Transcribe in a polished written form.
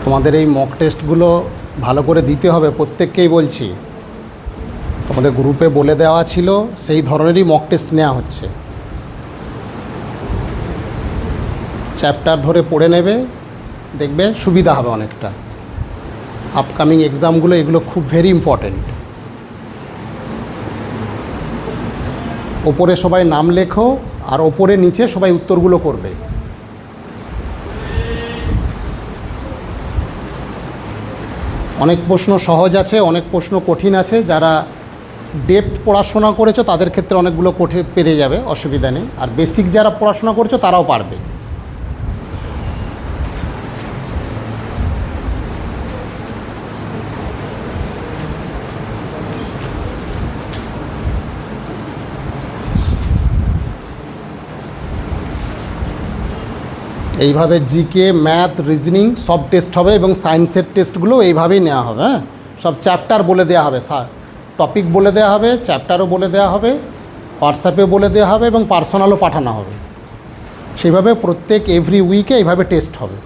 তোমাদের এই মক টেস্টগুলো ভালো করে দিতে হবে, প্রত্যেককেই বলছি। তোমাদের গ্রুপে বলে দেওয়া ছিল, সেই ধরনেরই মক টেস্ট নেওয়া হচ্ছে। চ্যাপ্টার ধরে পড়ে নেবে, দেখবে সুবিধা হবে অনেকটা। আপকামিং এক্সামগুলো এগুলো খুব ভেরি ইম্পর্ট্যান্ট। ওপরে সবাই নাম লেখো, আর ওপরে নিচে সবাই উত্তরগুলো করবে। অনেক প্রশ্ন সহজ আছে, অনেক প্রশ্ন কঠিন আছে। যারা ডেপথ পড়াশোনা করেছো তাদের ক্ষেত্রে অনেকগুলো কঠিন পেরে যাবে, অসুবিধা নেই। আর বেসিক যারা পড়াশোনা করছো তারাও পারবে। এইভাবে জিকে, ম্যাথ, রিজনিং সব টেস্ট হবে, এবং সায়েন্সের টেস্টগুলো এইভাবেই নেওয়া হবে। হ্যাঁ, সব চ্যাপ্টার বলে দেওয়া হবে, টপিক বলে দেওয়া হবে, চ্যাপ্টারও বলে দেওয়া হবে, হোয়াটসঅ্যাপে বলে দেওয়া হবে, এবং পার্সোনালও পাঠানো হবে। সেইভাবে প্রত্যেক এভরি উইকে এইভাবে টেস্ট হবে।